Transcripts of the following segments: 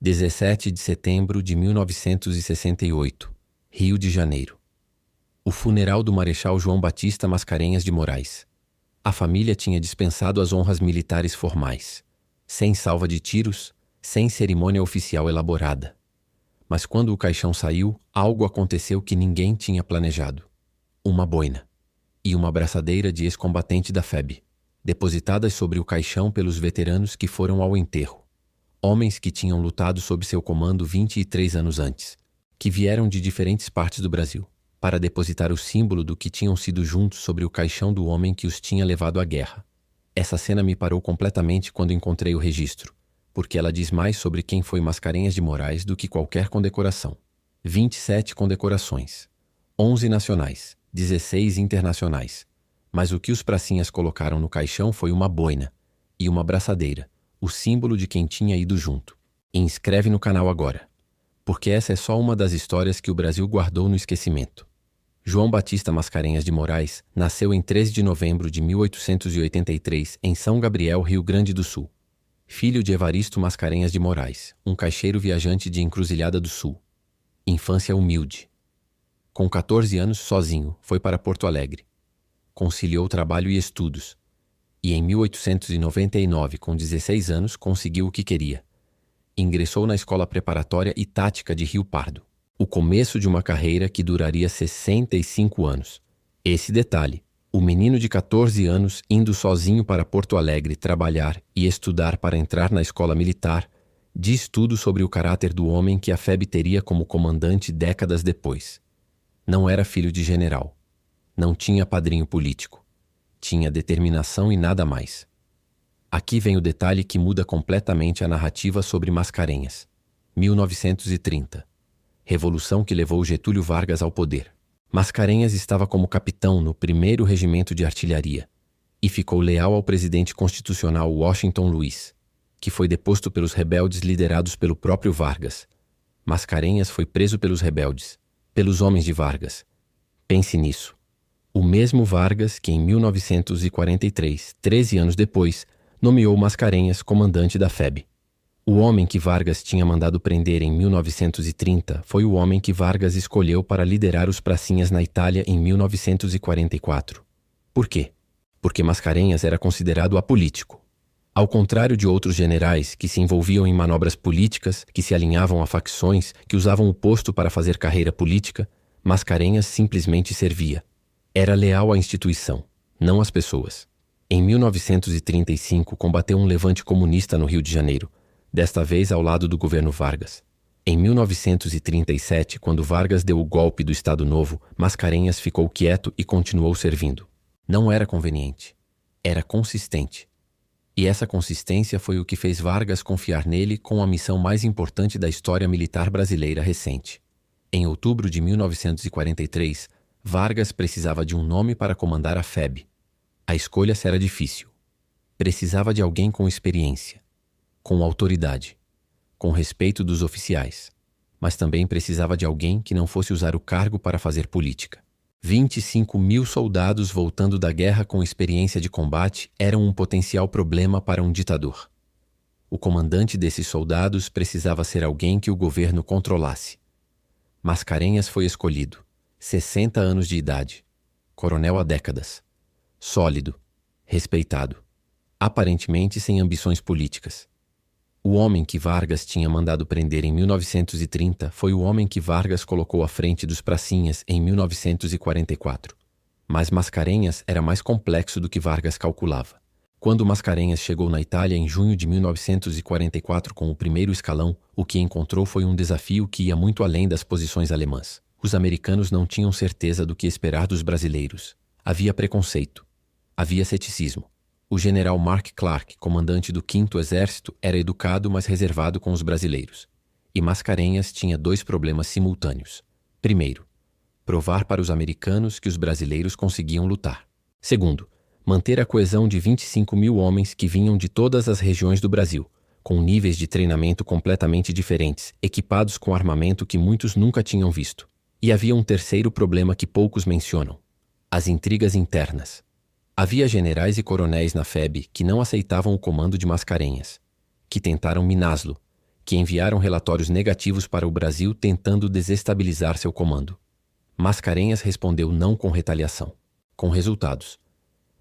17 de setembro de 1968, Rio de Janeiro. O funeral do Marechal João Batista Mascarenhas de Moraes. A família tinha dispensado as honras militares formais, sem salva de tiros, sem cerimônia oficial elaborada. Mas quando o caixão saiu, algo aconteceu que ninguém tinha planejado. Uma boina e uma braçadeira de ex-combatente da FEB, depositadas sobre o caixão pelos veteranos que foram ao enterro. Homens que tinham lutado sob seu comando 23 anos antes, que vieram de diferentes partes do Brasil, para depositar o símbolo do que tinham sido juntos sobre o caixão do homem que os tinha levado à guerra. Essa cena me parou completamente quando encontrei o registro, porque ela diz mais sobre quem foi Mascarenhas de Moraes do que qualquer condecoração. 27 condecorações, 11 nacionais, 16 internacionais. Mas o que os pracinhas colocaram no caixão foi uma boina e uma braçadeira, o símbolo de quem tinha ido junto. E inscreve no canal agora, porque essa é só uma das histórias que o Brasil guardou no esquecimento. João Batista Mascarenhas de Moraes nasceu em 13 de novembro de 1883 em São Gabriel, Rio Grande do Sul. Filho de Evaristo Mascarenhas de Moraes, um caixeiro viajante de Encruzilhada do Sul. Infância humilde. Com 14 anos, sozinho, foi para Porto Alegre. Conciliou trabalho e estudos. E em 1899, com 16 anos, conseguiu o que queria. Ingressou na Escola Preparatória e Tática de Rio Pardo. O começo de uma carreira que duraria 65 anos. Esse detalhe, o menino de 14 anos indo sozinho para Porto Alegre trabalhar e estudar para entrar na escola militar, diz tudo sobre o caráter do homem que a FEB teria como comandante décadas depois. Não era filho de general. Não tinha padrinho político. Tinha determinação e nada mais. Aqui vem o detalhe que muda completamente a narrativa sobre Mascarenhas. 1930. Revolução que levou Getúlio Vargas ao poder. Mascarenhas estava como capitão no 1º Regimento de Artilharia e ficou leal ao presidente constitucional Washington Luiz, que foi deposto pelos rebeldes liderados pelo próprio Vargas. Mascarenhas foi preso pelos rebeldes, pelos homens de Vargas. Pense nisso. O mesmo Vargas que em 1943, 13 anos depois, nomeou Mascarenhas comandante da FEB. O homem que Vargas tinha mandado prender em 1930 foi o homem que Vargas escolheu para liderar os pracinhas na Itália em 1944. Por quê? Porque Mascarenhas era considerado apolítico. Ao contrário de outros generais que se envolviam em manobras políticas, que se alinhavam a facções, que usavam o posto para fazer carreira política, Mascarenhas simplesmente servia. Era leal à instituição, não às pessoas. Em 1935, combateu um levante comunista no Rio de Janeiro, desta vez ao lado do governo Vargas. Em 1937, quando Vargas deu o golpe do Estado Novo, Mascarenhas ficou quieto e continuou servindo. Não era conveniente. Era consistente. E essa consistência foi o que fez Vargas confiar nele com a missão mais importante da história militar brasileira recente. Em outubro de 1943, Vargas precisava de um nome para comandar a FEB. A escolha era difícil. Precisava de alguém com experiência, com autoridade, com respeito dos oficiais, mas também precisava de alguém que não fosse usar o cargo para fazer política. 25 mil soldados voltando da guerra com experiência de combate eram um potencial problema para um ditador. O comandante desses soldados precisava ser alguém que o governo controlasse. Mascarenhas foi escolhido. 60 anos de idade, coronel há décadas, sólido, respeitado, aparentemente sem ambições políticas. O homem que Vargas tinha mandado prender em 1930 foi o homem que Vargas colocou à frente dos pracinhas em 1944. Mas Mascarenhas era mais complexo do que Vargas calculava. Quando Mascarenhas chegou na Itália em junho de 1944 com o 1º escalão, o que encontrou foi um desafio que ia muito além das posições alemãs. Os americanos não tinham certeza do que esperar dos brasileiros. Havia preconceito. Havia ceticismo. O general Mark Clark, comandante do 5º Exército, era educado, mas reservado com os brasileiros. E Mascarenhas tinha 2 problemas simultâneos. Primeiro, provar para os americanos que os brasileiros conseguiam lutar. Segundo, manter a coesão de 25 mil homens que vinham de todas as regiões do Brasil, com níveis de treinamento completamente diferentes, equipados com armamento que muitos nunca tinham visto. E havia um terceiro problema que poucos mencionam: as intrigas internas. Havia generais e coronéis na FEB que não aceitavam o comando de Mascarenhas, que tentaram miná-lo, que enviaram relatórios negativos para o Brasil tentando desestabilizar seu comando. Mascarenhas respondeu não com retaliação, com resultados.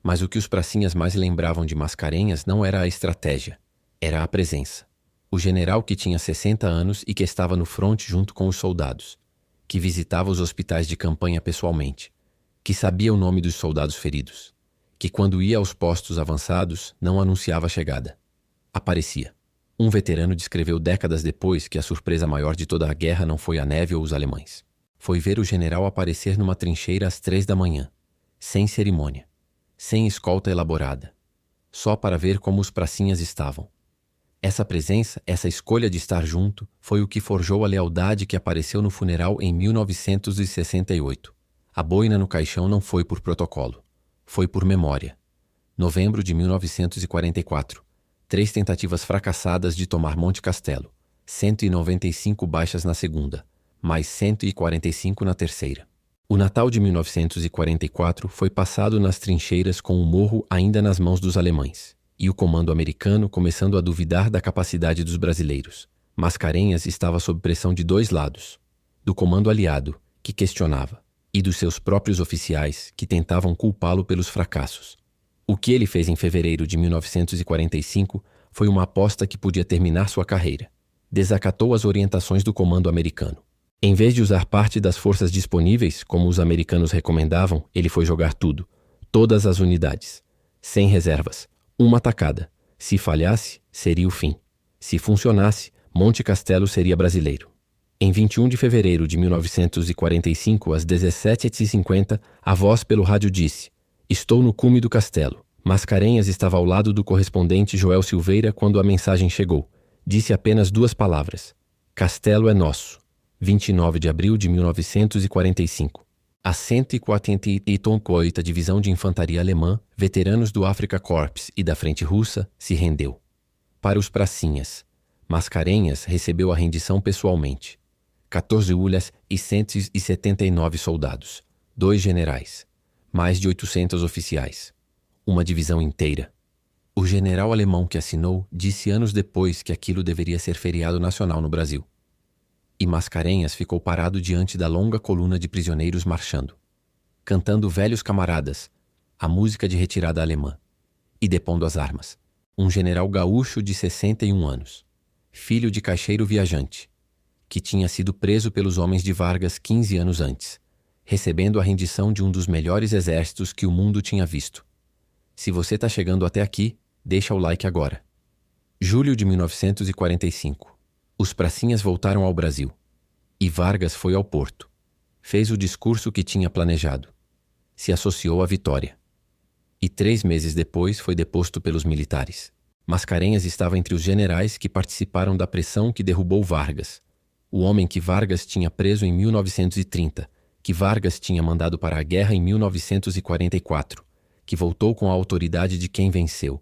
Mas o que os pracinhas mais lembravam de Mascarenhas não era a estratégia, era a presença. O general que tinha 60 anos e que estava no fronte junto com os soldados, que visitava os hospitais de campanha pessoalmente, que sabia o nome dos soldados feridos, que quando ia aos postos avançados não anunciava a chegada. Aparecia. Um veterano descreveu décadas depois que a surpresa maior de toda a guerra não foi a neve ou os alemães. Foi ver o general aparecer numa trincheira às 3 da manhã, sem cerimônia, sem escolta elaborada, só para ver como os pracinhas estavam. Essa presença, essa escolha de estar junto, foi o que forjou a lealdade que apareceu no funeral em 1968. A boina no caixão não foi por protocolo, foi por memória. Novembro de 1944. 3 tentativas fracassadas de tomar Monte Castelo, 195 baixas na segunda, mais 145 na terceira. O Natal de 1944 foi passado nas trincheiras com o morro ainda nas mãos dos alemães, e o comando americano começando a duvidar da capacidade dos brasileiros. Mascarenhas estava sob pressão de 2 lados, do comando aliado, que questionava, e dos seus próprios oficiais, que tentavam culpá-lo pelos fracassos. O que ele fez em fevereiro de 1945 foi uma aposta que podia terminar sua carreira. Desacatou as orientações do comando americano. Em vez de usar parte das forças disponíveis, como os americanos recomendavam, ele foi jogar tudo, todas as unidades, sem reservas, uma tacada. Se falhasse, seria o fim. Se funcionasse, Monte Castelo seria brasileiro. Em 21 de fevereiro de 1945, às 17h50, a voz pelo rádio disse: "Estou no cume do castelo." Mascarenhas estava ao lado do correspondente Joel Silveira quando a mensagem chegou. Disse apenas 2 palavras: "Castelo é nosso." 29 de abril de 1945. A 148ª Divisão de Infantaria Alemã, veteranos do Afrika Korps e da Frente Russa, se rendeu. Para os pracinhas, Mascarenhas recebeu a rendição pessoalmente. 14 ulhas e 179 soldados, 2 generais, mais de 800 oficiais. Uma divisão inteira. O general alemão que assinou disse anos depois que aquilo deveria ser feriado nacional no Brasil. E Mascarenhas ficou parado diante da longa coluna de prisioneiros marchando, cantando Velhos Camaradas, a música de retirada alemã, e depondo as armas. Um general gaúcho de 61 anos, filho de caixeiro viajante, que tinha sido preso pelos homens de Vargas 15 anos antes, recebendo a rendição de um dos melhores exércitos que o mundo tinha visto. Se você está chegando até aqui, deixa o like agora. Julho de 1945. Os pracinhas voltaram ao Brasil. E Vargas foi ao Porto. Fez o discurso que tinha planejado. Se associou à vitória. E 3 meses depois foi deposto pelos militares. Mascarenhas estava entre os generais que participaram da pressão que derrubou Vargas. O homem que Vargas tinha preso em 1930, que Vargas tinha mandado para a guerra em 1944, que voltou com a autoridade de quem venceu,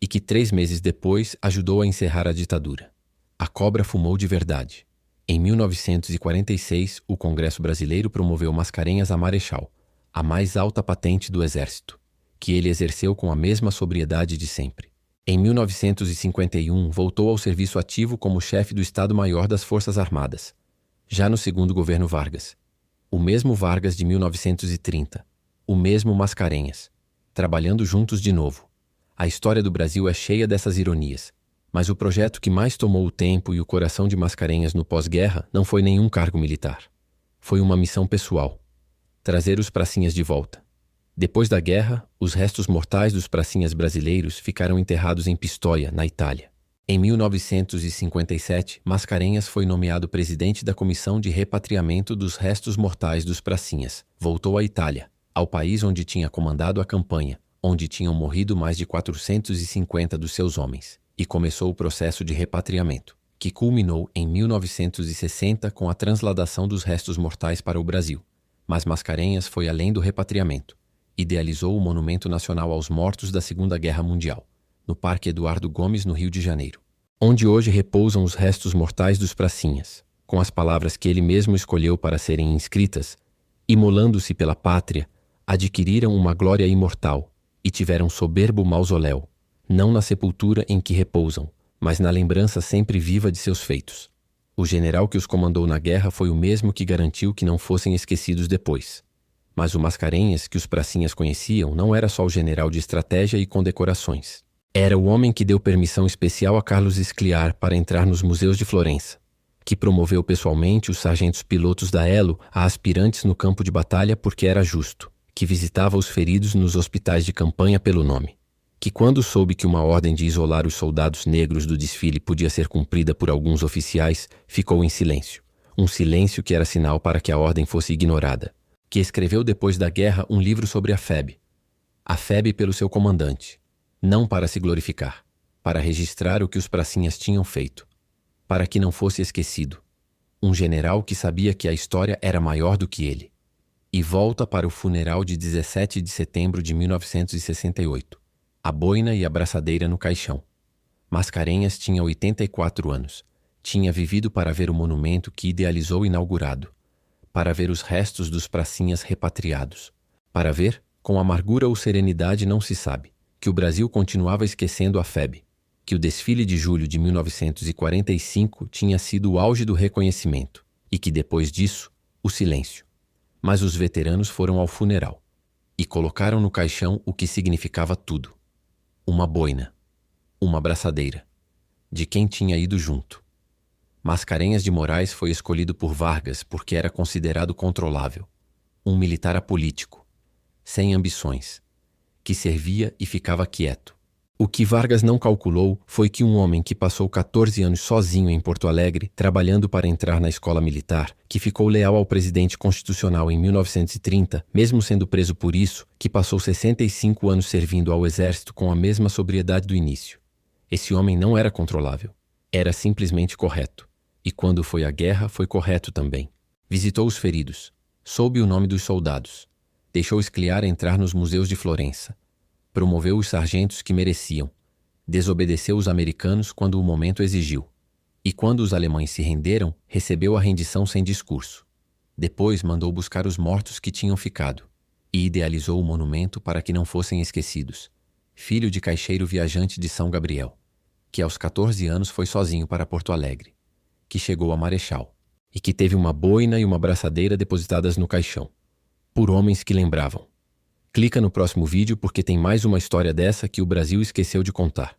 e que 3 meses depois ajudou a encerrar a ditadura. A cobra fumou de verdade. Em 1946, o Congresso Brasileiro promoveu Mascarenhas a marechal, a mais alta patente do Exército, que ele exerceu com a mesma sobriedade de sempre. Em 1951, voltou ao serviço ativo como chefe do Estado-Maior das Forças Armadas, já no segundo governo Vargas. O mesmo Vargas de 1930, o mesmo Mascarenhas, trabalhando juntos de novo. A história do Brasil é cheia dessas ironias, mas o projeto que mais tomou o tempo e o coração de Mascarenhas no pós-guerra não foi nenhum cargo militar. Foi uma missão pessoal: trazer os pracinhas de volta. Depois da guerra, os restos mortais dos pracinhas brasileiros ficaram enterrados em Pistoia, na Itália. Em 1957, Mascarenhas foi nomeado presidente da Comissão de Repatriamento dos Restos Mortais dos Pracinhas. Voltou à Itália, ao país onde tinha comandado a campanha, onde tinham morrido mais de 450 dos seus homens, e começou o processo de repatriamento, que culminou em 1960 com a transladação dos restos mortais para o Brasil. Mas Mascarenhas foi além do repatriamento. Idealizou o Monumento Nacional aos Mortos da Segunda Guerra Mundial, no Parque Eduardo Gomes, no Rio de Janeiro, onde hoje repousam os restos mortais dos pracinhas, com as palavras que ele mesmo escolheu para serem inscritas: imolando-se pela pátria, adquiriram uma glória imortal e tiveram soberbo mausoléu, não na sepultura em que repousam, mas na lembrança sempre viva de seus feitos. O general que os comandou na guerra foi o mesmo que garantiu que não fossem esquecidos depois. Mas o Mascarenhas, que os pracinhas conheciam, não era só o general de estratégia e condecorações. Era o homem que deu permissão especial a Carlos Escliar para entrar nos museus de Florença, que promoveu pessoalmente os sargentos pilotos da Elo a aspirantes no campo de batalha porque era justo, que visitava os feridos nos hospitais de campanha pelo nome, que quando soube que uma ordem de isolar os soldados negros do desfile podia ser cumprida por alguns oficiais, ficou em silêncio, um silêncio que era sinal para que a ordem fosse ignorada, que escreveu depois da guerra um livro sobre a FEB pelo seu comandante, não para se glorificar, para registrar o que os pracinhas tinham feito, para que não fosse esquecido. Um general que sabia que a história era maior do que ele. E volta para o funeral de 17 de setembro de 1968. A boina e a braçadeira no caixão. Mascarenhas tinha 84 anos. Tinha vivido para ver o monumento que idealizou inaugurado. Para ver os restos dos pracinhas repatriados. Para ver, com amargura ou serenidade não se sabe, que o Brasil continuava esquecendo a FEB. Que o desfile de julho de 1945 tinha sido o auge do reconhecimento e que depois disso, o silêncio. Mas os veteranos foram ao funeral e colocaram no caixão o que significava tudo. Uma boina, uma braçadeira, de quem tinha ido junto. Mascarenhas de Moraes foi escolhido por Vargas porque era considerado controlável, um militar apolítico, sem ambições, que servia e ficava quieto. O que Vargas não calculou foi que um homem que passou 14 anos sozinho em Porto Alegre, trabalhando para entrar na escola militar, que ficou leal ao presidente constitucional em 1930, mesmo sendo preso por isso, que passou 65 anos servindo ao exército com a mesma sobriedade do início. Esse homem não era controlável. Era simplesmente correto. E quando foi à guerra, foi correto também. Visitou os feridos. Soube o nome dos soldados. Deixou Escliar entrar nos museus de Florença. Promoveu os sargentos que mereciam. Desobedeceu os americanos quando o momento exigiu. E quando os alemães se renderam, recebeu a rendição sem discurso. Depois mandou buscar os mortos que tinham ficado. E idealizou o monumento para que não fossem esquecidos. Filho de caixeiro viajante de São Gabriel, que aos 14 anos foi sozinho para Porto Alegre, que chegou a Marechal, e que teve uma boina e uma braçadeira depositadas no caixão, por homens que lembravam. Clica no próximo vídeo porque tem mais uma história dessa que o Brasil esqueceu de contar.